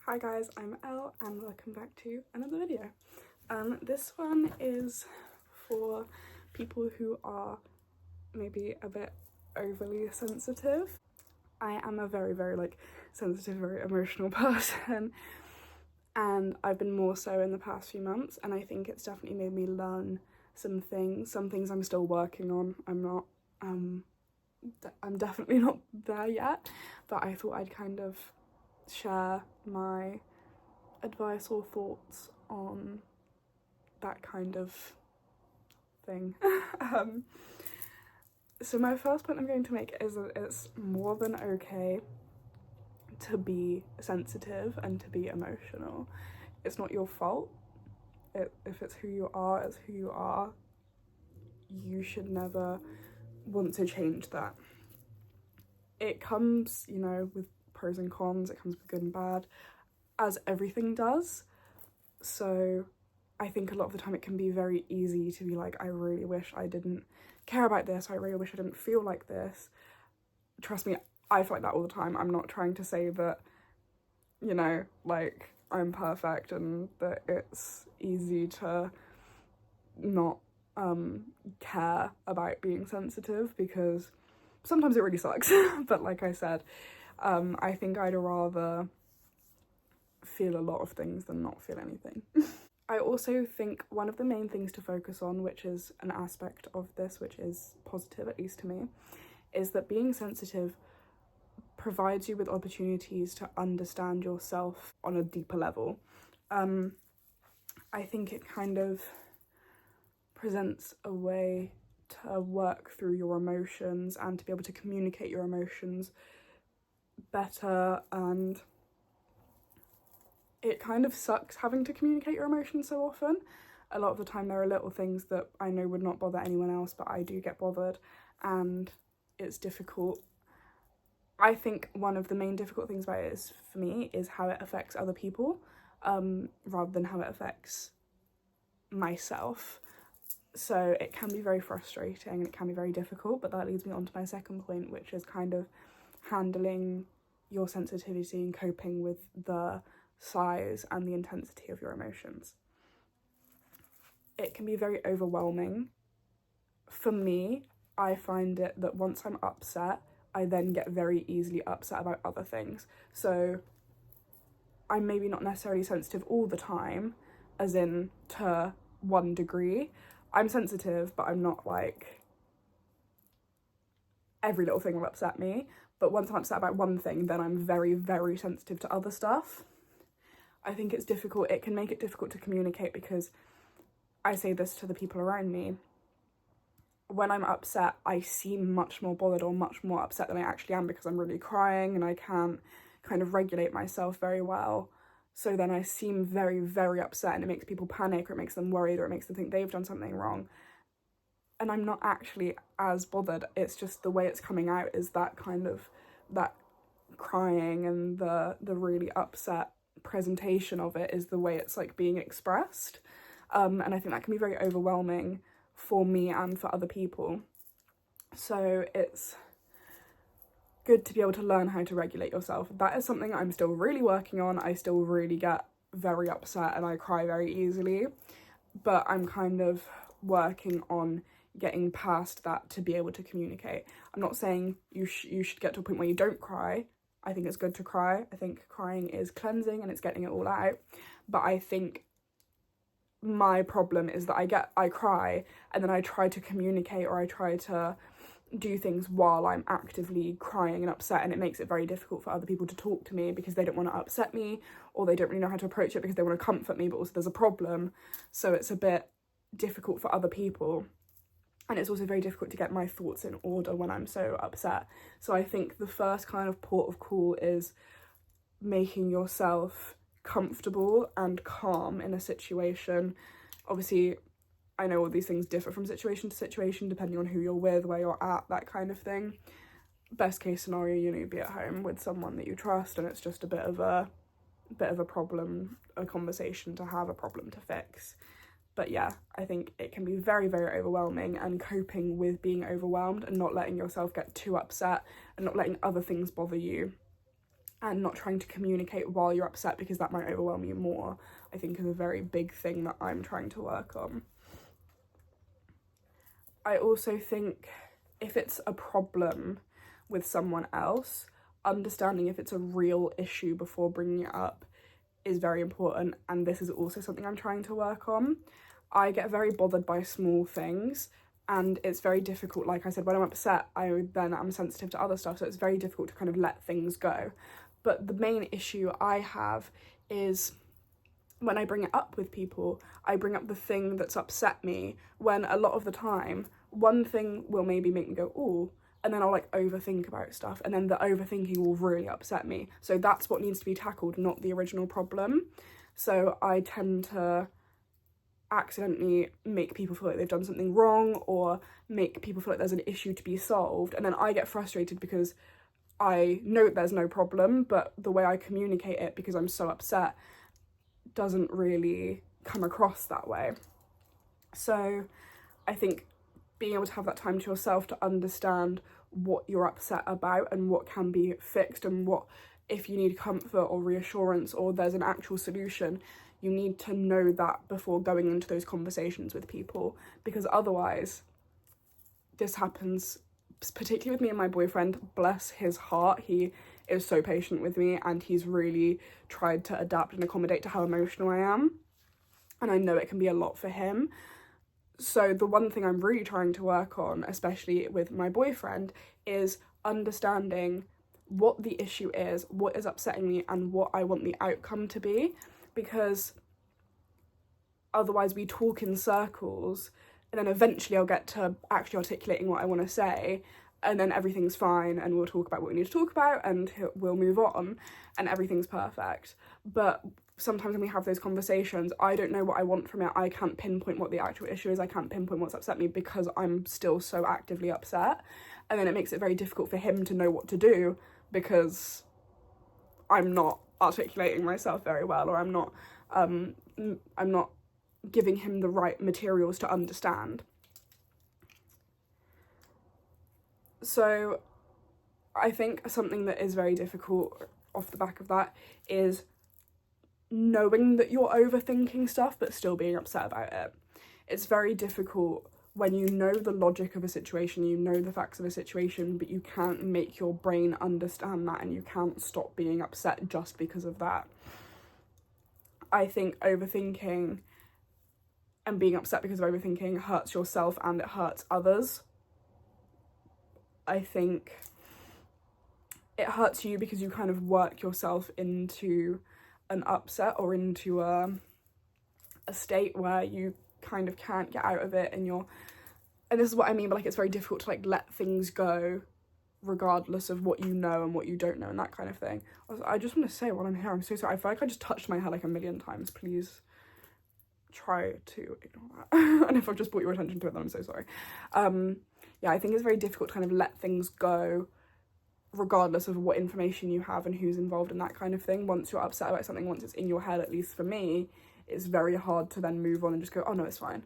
Hi guys, I'm Elle and welcome back to another video. This one is for people who are maybe a bit overly sensitive. I am a very sensitive, very emotional person, and I've been more so in the past few months, and I think it's definitely made me learn some things I'm still working on. I'm definitely not there yet, but I thought I'd kind of share my advice or thoughts on that kind of thing. So my first point I'm going to make is that it's more than okay to be sensitive and to be emotional. It's not your fault. If it's who you are, it's who you are. You should never want to change that. It comes, with pros and cons, it comes with good and bad, as everything does. So I think a lot of the time it can be very easy to be like, I really wish I didn't care about this, I really wish I didn't feel like this. Trust me, I feel like that all the time. I'm not trying to say that, I'm perfect and that it's easy to not care about being sensitive, because sometimes it really sucks. But like I said, I think I'd rather feel a lot of things than not feel anything. I also think one of the main things to focus on, which is an aspect of this which is positive, at least to me, is that being sensitive provides you with opportunities to understand yourself on a deeper level. I think it kind of presents a way to work through your emotions and to be able to communicate your emotions better, and it kind of sucks having to communicate your emotions so often. A lot of the time there are little things that I know would not bother anyone else, but I do get bothered, and it's difficult. I think one of the main difficult things about it is, for me, is how it affects other people, rather than how it affects myself. So it can be very frustrating and it can be very difficult, but that leads me on to my second point, which is kind of handling your sensitivity and coping with the size and the intensity of your emotions. It can be very overwhelming. For me, I find it that once I'm upset, I then get very easily upset about other things. So I'm maybe not necessarily sensitive all the time, as in to one degree. I'm sensitive, but I'm not like every little thing will upset me. But once I'm upset about one thing, then I'm very sensitive to other stuff. I think it's difficult. It can make it difficult to communicate, because I say this to the people around me. When I'm upset, I seem much more bothered or much more upset than I actually am, because I'm really crying and I can't kind of regulate myself very well. So then I seem very upset, and it makes people panic, or it makes them worried, or it makes them think they've done something wrong. And I'm not actually as bothered. It's just the way it's coming out is that kind of, that crying and the really upset presentation of it is the way it's like being expressed. And I think that can be very overwhelming for me and for other people. So it's good to be able to learn how to regulate yourself. That is something I'm still really working on. I still really get very upset and I cry very easily, but I'm kind of working on getting past that to be able to communicate. I'm not saying you should get to a point where you don't cry. I think it's good to cry. I think crying is cleansing and it's getting it all out. But I think my problem is that I cry and then I try to communicate, or I try to do things while I'm actively crying and upset, and it makes it very difficult for other people to talk to me, because they don't want to upset me, or they don't really know how to approach it because they want to comfort me, but also there's a problem. So it's a bit difficult for other people. And it's also very difficult to get my thoughts in order when I'm so upset. So I think the first kind of port of call is making yourself comfortable and calm in a situation. Obviously, I know all these things differ from situation to situation, depending on who you're with, where you're at, that kind of thing. Best case scenario, be at home with someone that you trust, and it's just a bit of a problem, a conversation to have, a problem to fix. But yeah, I think it can be very overwhelming, and coping with being overwhelmed and not letting yourself get too upset and not letting other things bother you and not trying to communicate while you're upset because that might overwhelm you more, I think is a very big thing that I'm trying to work on. I also think if it's a problem with someone else, understanding if it's a real issue before bringing it up is very important, and this is also something I'm trying to work on. I get very bothered by small things, and it's very difficult. Like I said, when I'm upset, I'm sensitive to other stuff, so it's very difficult to kind of let things go. But the main issue I have is when I bring it up with people, I bring up the thing that's upset me, when a lot of the time, one thing will maybe make me go, ooh, and then I'll like overthink about stuff, and then the overthinking will really upset me. So that's what needs to be tackled, not the original problem. So I tend to accidentally make people feel like they've done something wrong, or make people feel like there's an issue to be solved, and then I get frustrated because I know there's no problem, but the way I communicate it, because I'm so upset, doesn't really come across that way. So I think being able to have that time to yourself to understand what you're upset about and what can be fixed, and what, if you need comfort or reassurance or there's an actual solution, you need to know that before going into those conversations with people, because otherwise, this happens particularly with me and my boyfriend. Bless his heart, he is so patient with me, and he's really tried to adapt and accommodate to how emotional I am, and I know it can be a lot for him. So the one thing I'm really trying to work on, especially with my boyfriend, is understanding what the issue is, what is upsetting me, and what I want the outcome to be, because otherwise we talk in circles, and then eventually I'll get to actually articulating what I want to say, and then everything's fine, and we'll talk about what we need to talk about, and we'll move on, and everything's perfect. But sometimes when we have those conversations, I don't know what I want from it. I can't pinpoint what the actual issue is. I can't pinpoint what's upset me because I'm still so actively upset. And then it makes it very difficult for him to know what to do, because I'm not articulating myself very well, or I'm not giving him the right materials to understand. So I think something that is very difficult off the back of that is knowing that you're overthinking stuff but still being upset about it. It's very difficult when you know the logic of a situation, you know the facts of a situation, but you can't make your brain understand that, and you can't stop being upset just because of that. I think overthinking and being upset because of overthinking hurts yourself and it hurts others. I think it hurts you because you kind of work yourself into an upset, or into a state where you kind of can't get out of it, and this is what I mean by like it's very difficult to like let things go regardless of what you know and what you don't know and that kind of thing. I just want to say while I'm here, I'm so sorry. I feel like I just touched my hair like a million times. Please try to ignore that. And if I've just brought your attention to it, then I'm so sorry. Yeah, I think it's very difficult to kind of let things go regardless of what information you have and who's involved in that kind of thing. Once you're upset about something, once it's in your head, at least for me, it's very hard to then move on and just go, oh no, it's fine.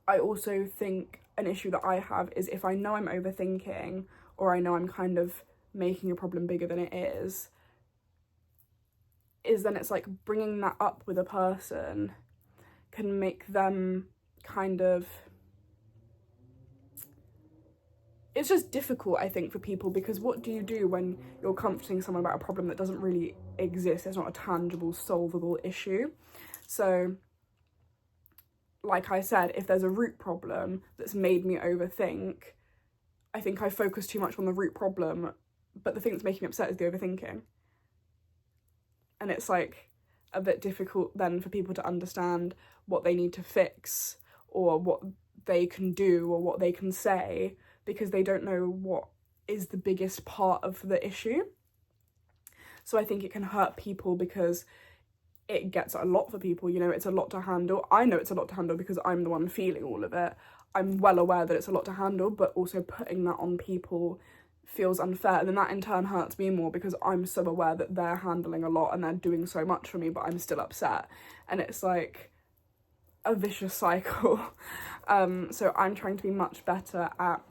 I also think an issue that I have is if I know I'm overthinking, or I know I'm kind of making a problem bigger than it is then it's like bringing that up with a person can make them kind of, it's just difficult, I think, for people, because what do you do when you're comforting someone about a problem that doesn't really exist? It's not a tangible, solvable issue. So, like I said, if there's a root problem that's made me overthink, I think I focus too much on the root problem, but the thing that's making me upset is the overthinking. And it's like a bit difficult then for people to understand what they need to fix, or what they can do, or what they can say, because they don't know what is the biggest part of the issue. So I think it can hurt people because it gets a lot for people, you know, it's a lot to handle. I know it's a lot to handle because I'm the one feeling all of it. I'm well aware that it's a lot to handle, but also putting that on people feels unfair, and then that in turn hurts me more because I'm so aware that they're handling a lot and they're doing so much for me, but I'm still upset, and it's like a vicious cycle. So I'm trying to be much better at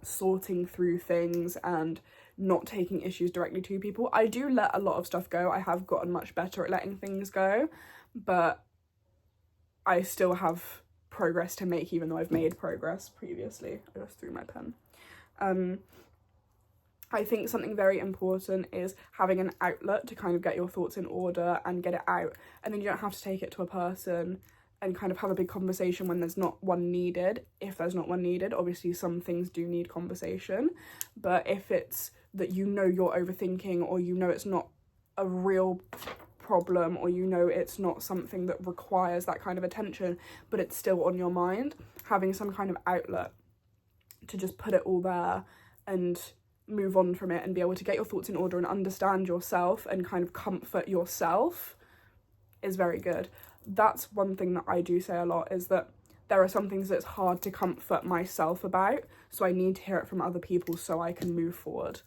sorting through things and not taking issues directly to people. I do let a lot of stuff go. I have gotten much better at letting things go, but I still have progress to make, even though I've made progress previously. I just threw my pen. I think something very important is having an outlet to kind of get your thoughts in order and get it out, and then you don't have to take it to a person and kind of have a big conversation when there's not one needed. If there's not one needed, obviously some things do need conversation, but if it's that you know you're overthinking, or you know it's not a real problem, or you know it's not something that requires that kind of attention, but it's still on your mind, having some kind of outlet to just put it all there and move on from it and be able to get your thoughts in order and understand yourself and kind of comfort yourself is very good. That's one thing that I do say a lot, is that there are some things that's hard to comfort myself about, so I need to hear it from other people so I can move forward.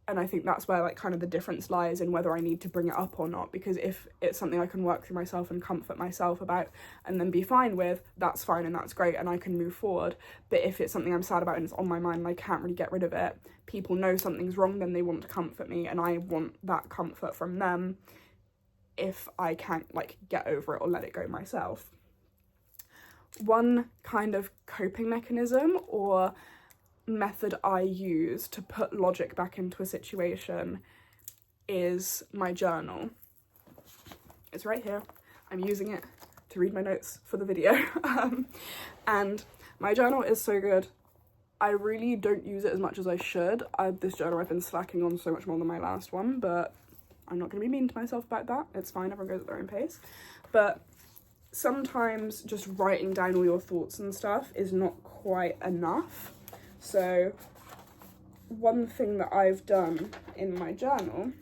And I think that's where like kind of the difference lies in whether I need to bring it up or not, because if it's something I can work through myself and comfort myself about and then be fine with, that's fine and that's great and I can move forward. But if it's something I'm sad about and it's on my mind and I can't really get rid of it, people know something's wrong, then they want to comfort me, and I want that comfort from them if I can't like get over it or let it go myself. One kind of coping mechanism or method I use to put logic back into a situation is my journal. It's right here. I'm using it to read my notes for the video. And my journal is so good. I really don't use it as much as I should. This journal I've been slacking on so much more than my last one, but I'm not going to be mean to myself about that. It's fine, everyone goes at their own pace. But sometimes just writing down all your thoughts and stuff is not quite enough. So one thing that I've done in my journal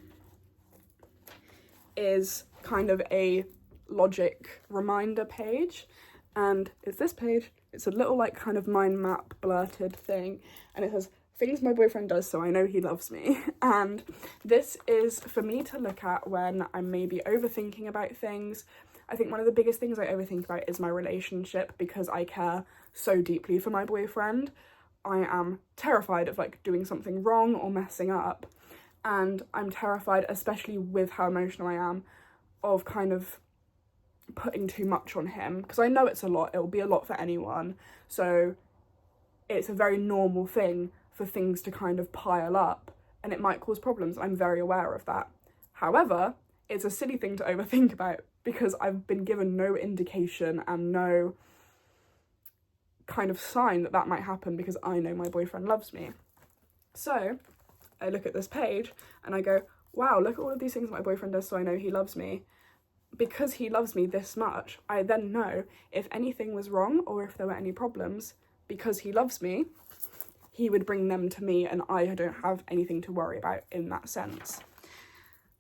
is kind of a logic reminder page, and it's this page. It's a little like kind of mind map blurted thing, and it says things my boyfriend does so I know he loves me. And this is for me to look at when I'm maybe overthinking about things. I think one of the biggest things I overthink about is my relationship, because I care so deeply for my boyfriend. I am terrified of like doing something wrong or messing up, and I'm terrified, especially with how emotional I am, of kind of putting too much on him, because I know it's a lot. It will be a lot for anyone, so it's a very normal thing for things to kind of pile up, and it might cause problems. I'm very aware of that. However, it's a silly thing to overthink about, because I've been given no indication and no kind of sign that that might happen, because I know my boyfriend loves me. So I look at this page and I go, wow, look at all of these things my boyfriend does so I know he loves me. Because he loves me this much, I then know if anything was wrong or if there were any problems, because he loves me, he would bring them to me, and I don't have anything to worry about in that sense.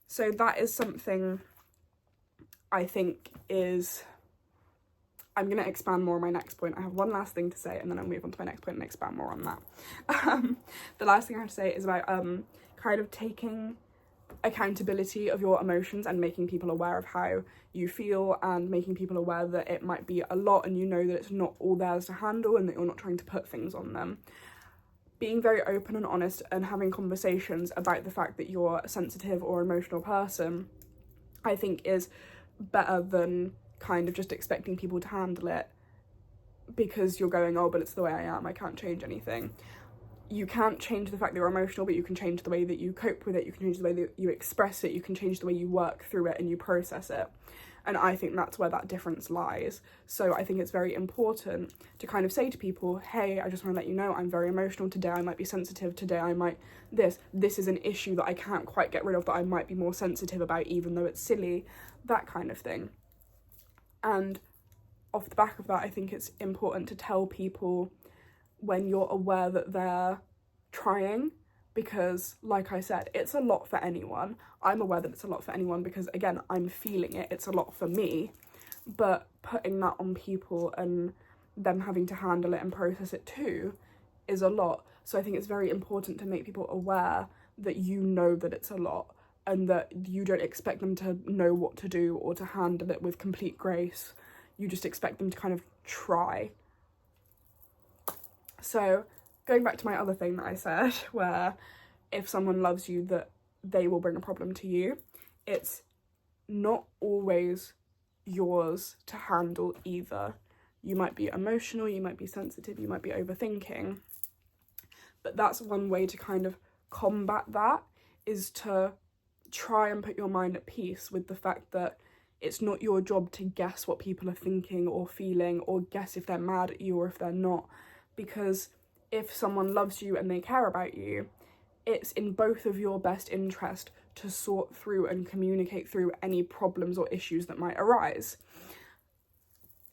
So that is something I think is... I'm going to expand more on my next point. I have one last thing to say, and then I'll move on to my next point and expand more on that. The last thing I have to say is about kind of taking accountability of your emotions and making people aware of how you feel, and making people aware that it might be a lot and you know that it's not all theirs to handle and that you're not trying to put things on them. Being very open and honest and having conversations about the fact that you're a sensitive or emotional person, I think is better than kind of just expecting people to handle it because you're going, oh, but it's the way I am, I can't change anything. You can't change the fact that you're emotional, but you can change the way that you cope with it, you can change the way that you express it, you can change the way you work through it and you process it. And I think that's where that difference lies. So I think it's very important to kind of say to people, hey, I just want to let you know I'm very emotional today, I might be sensitive today, I might this is an issue that I can't quite get rid of, that I might be more sensitive about even though it's silly, that kind of thing. And off the back of that, I think it's important to tell people when you're aware that they're trying, because like I said, it's a lot for anyone. I'm aware that it's a lot for anyone because, again, I'm feeling it, it's a lot for me, but putting that on people and them having to handle it and process it too is a lot. So I think it's very important to make people aware that you know that it's a lot, and that you don't expect them to know what to do or to handle it with complete grace. You just expect them to kind of try. So going back to my other thing that I said, where if someone loves you, that they will bring a problem to you. It's not always yours to handle either. You might be emotional, you might be sensitive, you might be overthinking. But that's one way to kind of combat that, is to try and put your mind at peace with the fact that it's not your job to guess what people are thinking or feeling, or guess if they're mad at you or if they're not. Because if someone loves you and they care about you, it's in both of your best interest to sort through and communicate through any problems or issues that might arise.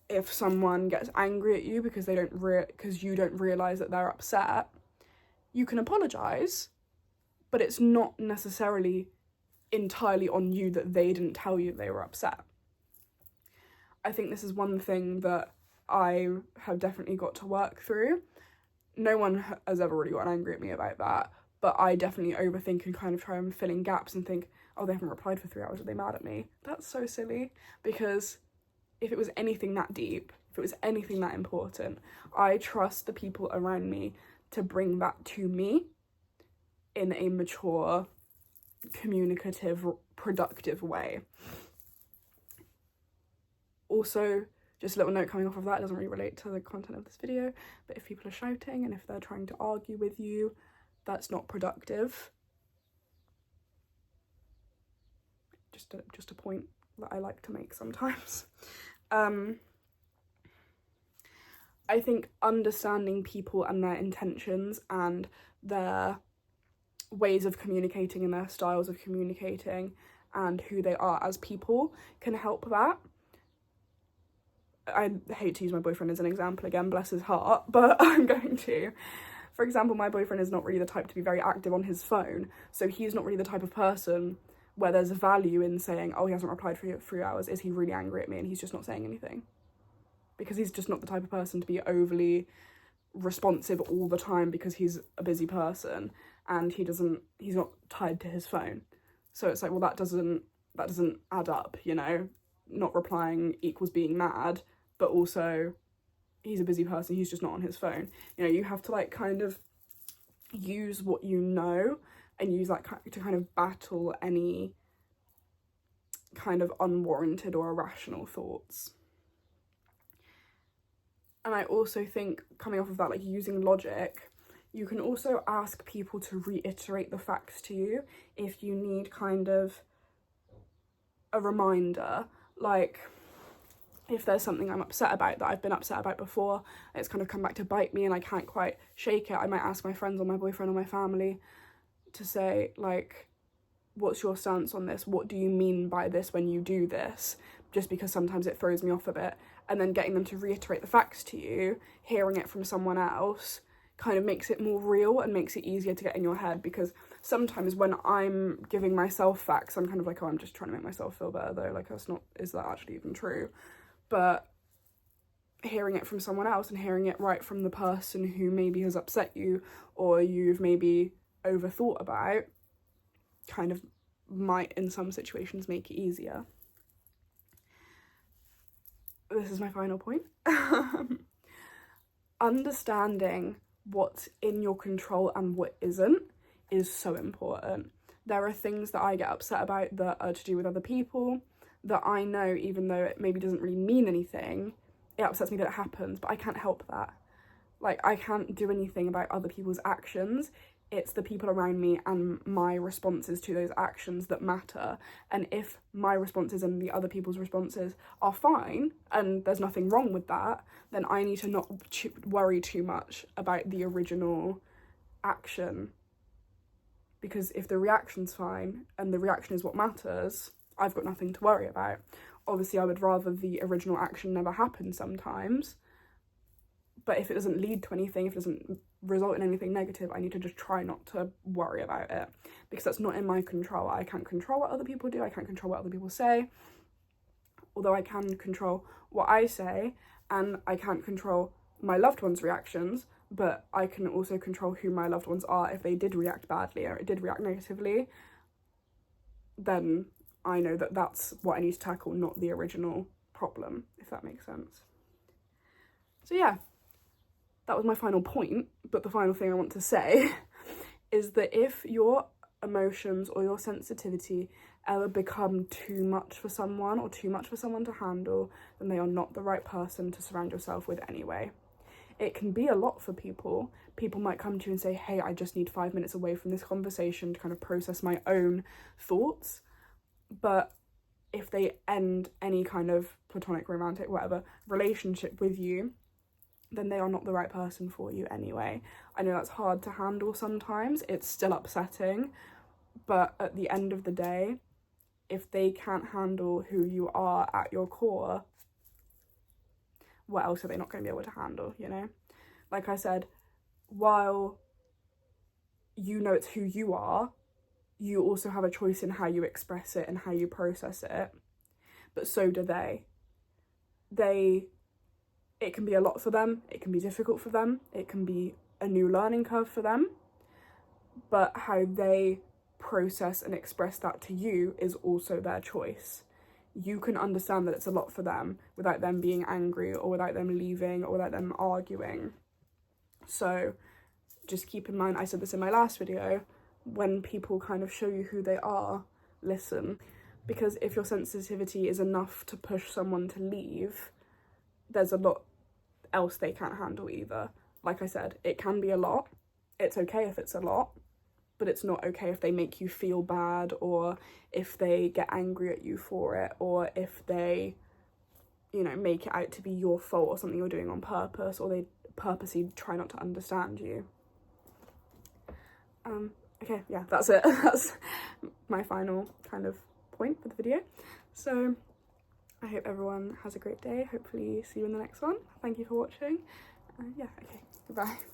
If someone gets angry at you because you don't realise that they're upset, you can apologise, but it's not necessarily entirely on you that they didn't tell you they were upset. I think this is one thing that I have definitely got to work through. No one has ever really gotten angry at me about that, but I definitely overthink and kind of try and fill in gaps and think, oh, they haven't replied for 3 hours, are they mad at me? That's so silly, because if it was anything that deep, if it was anything that important, I trust the people around me to bring that to me in a mature, communicative, productive way. Also, just a little note coming off of that, doesn't really relate to the content of this video, but if people are shouting and if they're trying to argue with you, that's not productive. Just a point that I like to make sometimes. I think understanding people and their intentions and their ways of communicating and their styles of communicating and who they are as people can help that. I hate to use my boyfriend as an example again, bless his heart, but I'm going to. For example, my boyfriend is not really the type to be very active on his phone, so he's not really the type of person where there's a value in saying, oh, he hasn't replied for 3 hours, is he really angry at me, and he's just not saying anything. Because he's just not the type of person to be overly responsive all the time, because he's a busy person and he's not tied to his phone. So it's like, well, that doesn't add up, you know? Not replying equals being mad, but also he's a busy person, he's just not on his phone. You know, you have to like kind of use what you know and use that to kind of battle any kind of unwarranted or irrational thoughts. And I also think, coming off of that, like using logic, you can also ask people to reiterate the facts to you if you need kind of a reminder. Like, if there's something I'm upset about that I've been upset about before, it's kind of come back to bite me and I can't quite shake it, I might ask my friends or my boyfriend or my family to say, like, what's your stance on this? What do you mean by this when you do this? Just because sometimes it throws me off a bit. And then getting them to reiterate the facts to you, hearing it from someone else, kind of makes it more real and makes it easier to get in your head. Because sometimes when I'm giving myself facts, I'm kind of like, oh, I'm just trying to make myself feel better though. Like, is that actually even true? But hearing it from someone else and hearing it right from the person who maybe has upset you or you've maybe overthought about, kind of might in some situations make it easier. This is my final point. Understanding what's in your control and what isn't is so important. There are things that I get upset about that are to do with other people that I know, even though it maybe doesn't really mean anything, it upsets me that it happens, but I can't help that. Like, I can't do anything about other people's actions. It's the people around me and my responses to those actions that matter. And if my responses and the other people's responses are fine and there's nothing wrong with that, then I need to not worry too much about the original action. Because if the reaction's fine and the reaction is what matters, I've got nothing to worry about. Obviously, I would rather the original action never happen sometimes. But if it doesn't lead to anything, if it doesn't result in anything negative, I need to just try not to worry about it, because that's not in my control. I can't control what other people do, I can't control what other people say, although I can control what I say, and I can't control my loved ones' reactions, but I can also control who my loved ones are. If they did react badly or it did react negatively, then I know that that's what I need to tackle, not the original problem, if that makes sense. So yeah, that was my final point, but the final thing I want to say is that if your emotions or your sensitivity ever become too much for someone or too much for someone to handle, then they are not the right person to surround yourself with anyway. It can be a lot for people. People might come to you and say, hey, I just need 5 minutes away from this conversation to kind of process my own thoughts. But if they end any kind of platonic, romantic, whatever relationship with you, then they are not the right person for you anyway. I know that's hard to handle sometimes. It's still upsetting. But at the end of the day, if they can't handle who you are at your core, what else are they not going to be able to handle, you know? Like I said, while you know it's who you are, you also have a choice in how you express it and how you process it. But so do they. It can be a lot for them. It can be difficult for them. It can be a new learning curve for them. But how they process and express that to you is also their choice. You can understand that it's a lot for them without them being angry or without them leaving or without them arguing. So just keep in mind, I said this in my last video, when people kind of show you who they are, listen. Because if your sensitivity is enough to push someone to leave, there's a lot else they can't handle either. Like I said, it can be a lot. It's okay if it's a lot, but it's not okay if they make you feel bad, or if they get angry at you for it, or if they, you know, make it out to be your fault or something you're doing on purpose, or they purposely try not to understand you. Okay, yeah, that's it. That's my final kind of point for the video. So I hope everyone has a great day. Hopefully see you in the next one. Thank you for watching. Yeah, okay, goodbye.